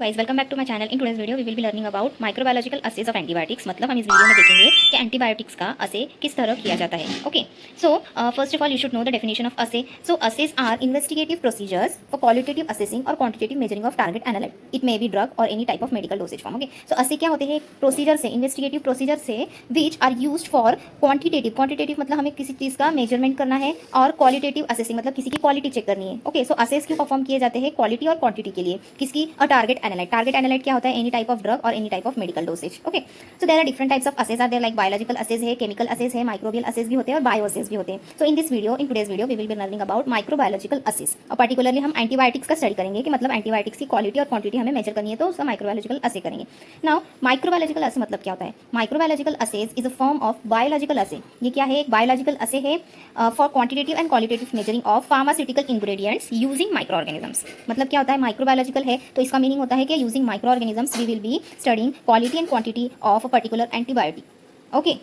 Guys welcome back to my channel. In today's video we will be learning about microbiological assays of antibiotics. मतलब हम इस video में देखेंगे कि antibiotics का असे किस तरह किया जाता है। Okay, so first of all you should know the definition of assay. So assays are investigative procedures for qualitative assessing और quantitative measuring of target analyte. It may be drug और any type of medical dosage form. Okay, so assay क्या होते हैं? Procedure से, investigative procedure से which are used for quantitative मतलब हमें किसी चीज़ का मेजरमेंट करना है, और क्वालिटेटिव असेसिंग मतलब किसी की क्वालिटी चेक करनी है। ओके, सो असेस क्यों परफॉर्म किए जाते हैं? क्वालिटी और क्वांटिटी के लिए। किसकी? अ टारगेट एनालाइट क्या होता है? एनी टाइप ऑफ ड्रग और any type of medical dosage. Okay, so there are different types of assays are there, like biological assays है, केमिकल असेस है, माइक्रोबियल असेस भी होते हैं और बायो असेस भी होते हैं। So in today's video we will be learning about microbiological assays. और पर्टिकुलरली हम एंटीबायोटिक्स का स्टडी करेंगे कि मतलब एंटीबायोटिक्स की क्वालिटी और क्वांटिटी हमें मेजर करनी है, तो उसका माइक्रोबायोलॉजिकल असे करेंगे। नाउ माइक्रोबायोलॉजिकल असे मतलब क्या होता है? Microbiological assays is a form of biological assay. ये क्या है? एक बायोलॉजिकल असे है for quantitative and qualitative measuring of pharmaceutical ingredients using micro organisms. मतलब क्या होता है? माइक्रोबायोलॉजिकल है तो इसका मीनिंग होता है कि using micro organisms we will be studying quality and quantity of a particular antibiotic. Okay,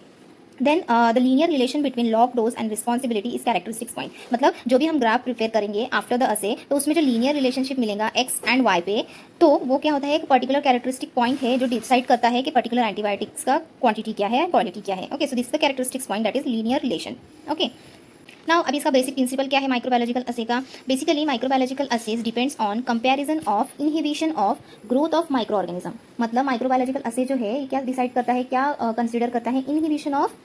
then the linear relation between log dose and responsibility is characteristics point. मतलब जो भी हम ग्राफ प्रिपेयर करेंगे आफ्टर द असे, तो उसमें जो linear relationship मिलेगा X and Y पे, तो वो क्या होता है? एक पर्टिकुलर कैरेक्टरिस्टिक पॉइंट है जो डिसाइड करता है कि पर्टिकुलर एंटीबायोटिक्स का क्वांटिटी क्या है, क्वालिटी क्या है। Okay, so this is the characteristics point, that is linear relation. Okay, now अभी इसका बेसिक प्रिंसिपल क्या है माइक्रोबायोलॉजिकल असे का? Basically microbiological assays depends on comparison of inhibition of growth of micro organism. मतलब microbiological assay जो है क्या decide करता है, क्या कंसिडर करता है? Inhibition of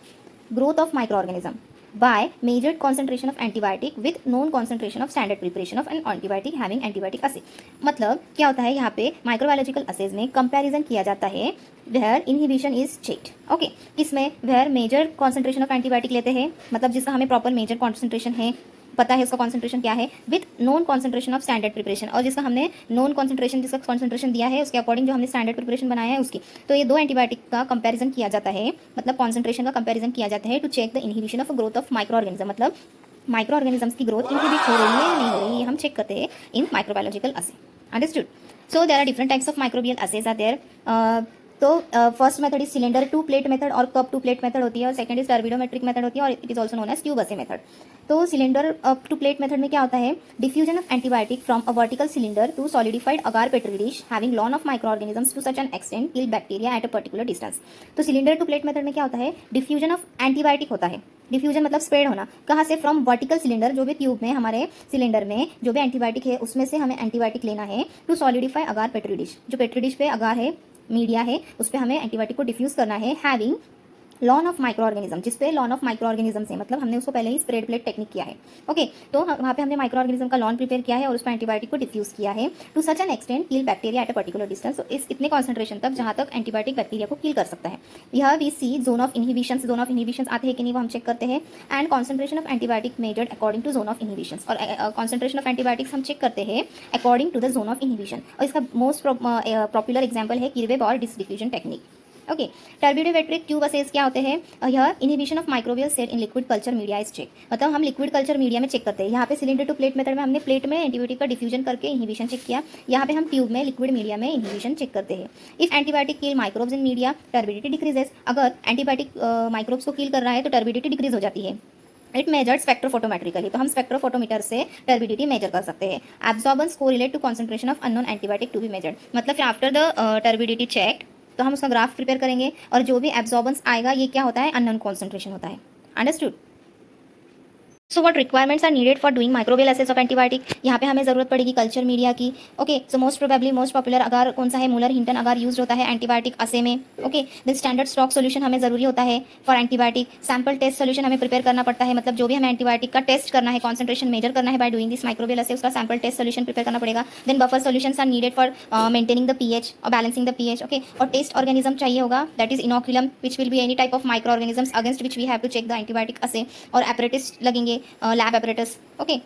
growth of microorganism by measured concentration of antibiotic with known concentration of standard preparation of an antibiotic having antibiotic assay। मतलब क्या होता है यहाँ पे? माइक्रोबायोलॉजिकल असेज में कंपैरिजन किया जाता है where inhibition is checked. Okay, किसमें? Where measure concentration of antibiotic लेते हैं, मतलब जिसका हमें प्रॉपर मेजर कॉन्सेंट्रेशन है, पता है उसका कॉन्सेंट्रेशन क्या है, with non concentration of standard preparation, और जिसका हमने नॉन कॉन्सेंट्रेशन, जिसका कॉन्सेंट्रेशन दिया है उसके अकॉर्डिंग जो हमने स्टैंडर्ड प्रिपरेशन बनाया है उसकी। तो ये दो एंटीबायोटिक का कंपैरिजन किया जाता है, मतलब कॉन्सेंट्रेशन का कंपैरिजन किया जाता है to check the inhibition of growth of micro organism. मतलब माइक्रो ऑर्गेनिजम्स की ग्रोथ इनहिबिट हो रही है या नहीं हो रही है, ये हम चेक करते हैं in microbiological assay. Understood? So there are different types of microbial assays are there. तो first method is cylinder to plate method और कप टू प्लेट मेथड होती है, और सेकंड इज टर्बिडोमेट्रिक मेथड होती है, और it is also known as tube assay method. तो cylinder to plate method में क्या होता है? Diffusion of antibiotic from a vertical cylinder to solidified agar petri dish having lawn of micro organisms to such an extent kill bacteria at a particular distance. तो cylinder to plate method में क्या होता है? Diffusion of antibiotic होता है। Diffusion मतलब spread होना। कहाँ से? फ्रॉम वर्टिकल सिलेंडर, जो भी ट्यूब में हमारे सिलेंडर में जो भी एंटीबायोटिक है उसमें से हमें एंटीबायोटिक लेना है, to solidify agar petri dish, जो पेट्री डिश पे अगार है, मीडिया है, उस पर हमें एंटीबायोटिक को डिफ्यूज करना है, having lawn of micro organism, जिसपे लॉन ऑफ माइक्रो ऑर्गेनिज्म से, मतलब हमने उसको पहले ही स्प्रेड प्लेट टेक्निक किया है। ओके, तो वहाँ पे हमने माइक्रो ऑर्गेनिज्म का लॉन प्रिपेयर किया है और उस पर एंटीबायोटिक को डिफ्यूज किया है to such an extent kill bacteria at a particular distance. तो इस इतने कॉन्सेंट्रेशन तक जहाँ तक एंटीबायोटिक बैक्टीरिया को किल कर सकता है। यह we see zone of inhibition आते हैं कि नहीं वो हम चेक करते हैं, and concentration of antibiotic measured according to zone of inhibition, और कॉन्सेंट्रेशन ऑफ एंटीबायोटिक्स हम चेक करते हैं according to the zone of inhibition. और इसका मोस्ट पॉपुलर एग्जाम्पल है किरवेब और diffusion technique. Okay, turbidometric tube assays क्या होते हैं? यह inhibition of microbial cell in liquid culture media is check. मतलब हम लिक्विड कल्चर मीडिया में चेक करते हैं। यहाँ पे सिलेंडर टू प्लेट मेथड में हमने प्लेट में एंटीबायोटिक का डिफ्यूजन करके इनहिबिशन चेक किया, यहाँ पे हम ट्यूब में लिक्विड मीडिया में इनहिबिशन चेक करते हैं। If antibiotic kill microbes in media, turbidity decreases. अगर एंटीबायोटिक माइक्रोब्स को किल कर रहा है तो टर्बिडिटी डिक्रीज हो जाती है। इट मेजर्ड स्पेक्ट्रोफोटोमेट्रिकली, तो हम स्पेक्ट्रोफोटोमीटर से टर्बिडिटी मेजर कर सकते हैं। एब्जॉर्बेंस को relate to concentration of unknown antibiotic to be measured. मतलब फिर आफ्टर द टर्बिडिटी चेक तो हम उसका ग्राफ प्रिपेयर करेंगे, और जो भी एब्जॉर्बेंस आएगा ये क्या होता है? अननोन कॉन्सेंट्रेशन होता है। Understood? So what requirements are needed for doing microbial assays of antibiotic? यहाँ पे हमें जरूरत पड़ेगी कल्चर मीडिया की। Okay, so most probably most popular अगर कौन सा है? मूलर हिंटन अगर यूज होता है एंटीबायोटिक असे में। Okay, then standard stock solution हमें जरूरी होता है for antibiotic. Sample test solution हमें प्रिपेयर करना पड़ता है, मतलब जो भी हमें एंटीबायोटिक का टेस्ट करना है, कॉन्सेंट्रेशन मेजर करना है बाय डूइंग दिस माइक्रोबियल असे, उसका सैम्पल टेस्ट सोल्यूशन प्रिपेयर करना पड़ेगा। Then buffer solutions are needed for maintaining the pH और बैलेंसिंग द पीएच। ओके, और टेस्ट ऑर्गेनिज्म चाहिए होगा, that is inoculum which will be any type of micro organisms against which we have to check the antibiotic assay, और apparatus लगेंगे, lab apparatus. Okay,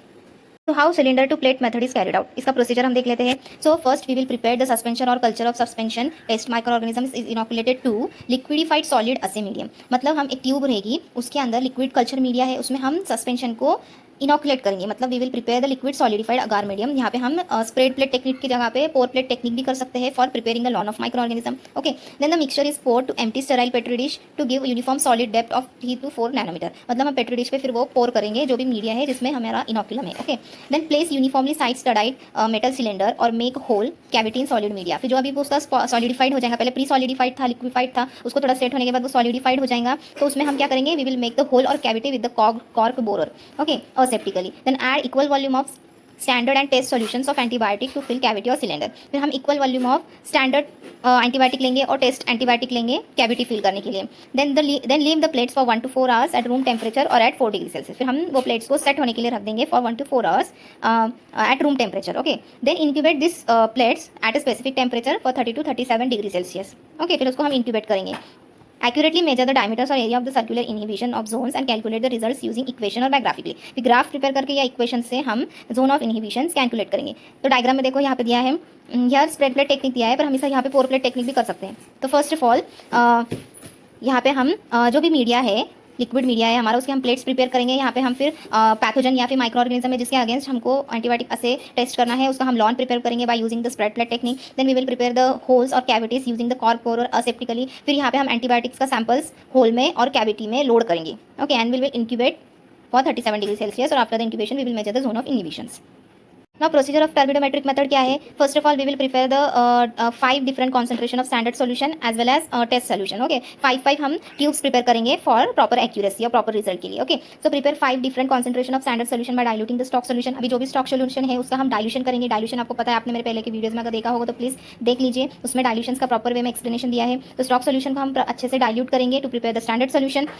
तो how cylinder to plate method is carried out? इसका procedure हम देख लेते हैं। So first we will prepare the suspension और culture of suspension test micro organisms is inoculated to liquidified solid assay medium. मतलब हम एक ट्यूब रहेगी, उसके अंदर लिक्विड कल्चर मीडिया है, उसमें हम सस्पेंशन को इनोकुलेट करेंगे, मतलब we will prepare the liquid solidified agar medium. यहाँ पे हम स्प्रेड प्लेट टेक्निक की जगह पे पोर प्लेट टेक्निक भी कर सकते हैं for preparing the lawn of micro organism. Okay, then the mixture is pour to empty sterile petri dish to give uniform solid depth of 3 to 4 nanometer. मतलब हम petri dish पे फिर वो पोर करेंगे जो भी मीडिया है जिसमें हमारा इनोकुलम है। Okay, then place uniformly side studded metal cylinder और make hole cavity in solid media. फिर जो अभी वो उसका सॉलिडिफाइड हो जाएगा, पहले प्री सॉलिडिफाइड था, लिक्विफाइड था, उसको थोड़ा सेट होने के बाद वो सॉलिडिफाइड हो जाएगा, तो उसमें हम क्या करेंगे, we will make the hole और cavity with the cork borer. Okay, aseptically then add equal volume of standard and test solutions of antibiotic to fill cavity और सिलेंडर। फिर हम equal volume of standard antibiotic लेंगे और test antibiotic लेंगे cavity fill करने के लिए। Then leave the plates for 1 to 4 hours at room temperature और एट 4 डिग्री सेल्सियस। फिर हम वो प्लेट्स को सेट होने के लिए रख देंगे for 1 to 4 hours at room temperature. Okay, then incubate this plates at a specific temperature for 30 to 37 degree Celsius. Okay, फिर उसको हम इंक्यूबेट करेंगे। Accurately measure the diameters or area of the circular inhibition of zones and calculate the results using equation और by graphically। फिर graph prepare करके या equation से हम जोन ऑफ इनहिबिशन कैलकुलेट करेंगे। तो डायग्राम में देखो यहाँ पे दिया है, यहाँ स्प्रेड प्लेट टेक्निक दिया है, पर हम इसे यहाँ पे पोर प्लेट टेक्निक भी कर सकते हैं। तो फर्स्ट ऑफ ऑल यहाँ पे हम जो भी मीडिया है, लिक्विड मीडिया है हमारा, उसके हम प्लेट्स प्रिपेयर करेंगे। यहाँ पे हम फिर पैथोजन या फिर माइक्रो ऑर्गेनिज्म है जिसके अगेंस्ट हमको एंटीबायोटिक असे टेस्ट करना है, उसका हम लॉन प्रिपेयर करेंगे by using the spread plate technique. Then we will prepare the holes और cavities using the cork pore aseptically. फिर यहाँ पे हम एंटीबायोटिक्स का सैंपल्स होल में और कैविटी में लोड करेंगे। Okay, and will incubate for 37 degree Celsius और after the incubation we will measure the zone of inhibitions. Now procedure of turbidometric method क्या है? First of all we will prepare the 5 different concentration of standard solution as well as test solution. Okay, 5 हम tubes prepare करेंगे for proper accuracy और proper result के लिए। Okay, so prepare 5 different concentration of standard solution by diluting the stock solution। अभी जो भी stock solution है उसका हम dilution करेंगे। dilution आपको पता है, आपने मेरे पहले के वीडियोस में अगर देखा होगा तो प्लीज़ देख लीजिए, उसमें dilutions का proper way में explanation दिया है। तो stock solution को हम अच्छे से dilute करेंगे to prepare the standard solution।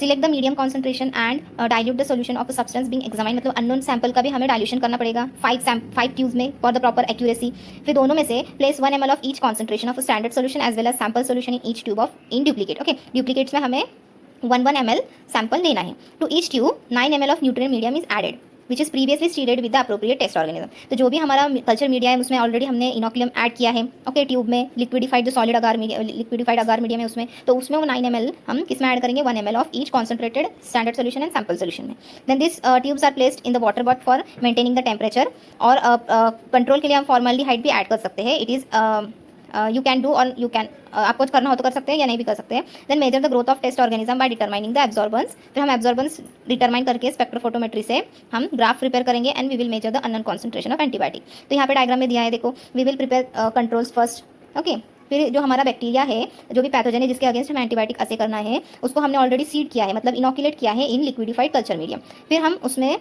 select the medium concentration and dilute the solution of a substance being examined। मतलब unknown sample का भी हमें dilution करना पड़ेगा 5 ट्यूब्स में फॉर द प्रॉपर एक्यूरेसी। फिर दोनों में से place 1 ml of each concentration of standard solution as well as sample solution in each tube of in duplicate. Okay, duplicates में हमें 1 ml सैंपल लेना है। To each tube 9 ml of nutrient medium is added which is previously seeded with the appropriate test organism. तो जो भी हमारा culture media है उसमें ऑलरेडी हमने इनोकुलम ऐड किया है। ओके, ट्यूब में लिक्विडिफाइड जो सॉलिड अगार मीडिया, लिक्विडिफाइड अगार मीडियम है उसमें, तो उसमें वो 9 ml हम किस में ऐड करेंगे, 1 ml of each concentrated standard solution and sample solution में। Then this tubes are placed in the water bath for maintaining the temperature. और कंट्रोल के लिए हम फॉर्मल्डिहाइड भी ऐड कर सकते हैं। It is you can do और यू कैन, आपको करना हो तो कर सकते हैं या नहीं भी कर सकते हैं। Then measure the growth of test organism by determining the absorbance. फिर हम एब्जॉर्बेंस डिटरमाइन करके स्पेक्ट्रोफोटोमेट्री से हम ग्राफ प्रिपेयर करेंगे and we will measure the unknown concentration of antibiotic. तो यहाँ पे डायग्राम में दिया है, देखो, we will prepare controls first. Okay, फिर जो हमारा बैक्टीरिया है, जो भी पैथोजन है जिसके अगेंस्ट हमें एंटीबायोटिक असे करना है, उसको हमने ऑलरेडी सीड किया है, मतलब इनोकुलेट किया है इन लिक्विडिफाइड कल्चर मीडियम। फिर हम उसमें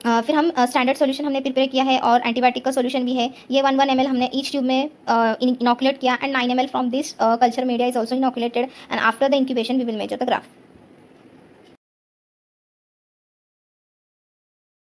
फिर हम स्टैंडर्ड सॉल्यूशन हमने प्रिपेयर किया है और एंटीबायोटिक का सॉल्यूशन भी है। ये 1 ml हमने ईच ट्यूब में इनोकुलेट किया and 9 ml from this culture media is also inoculated and after the incubation we will measure the graph.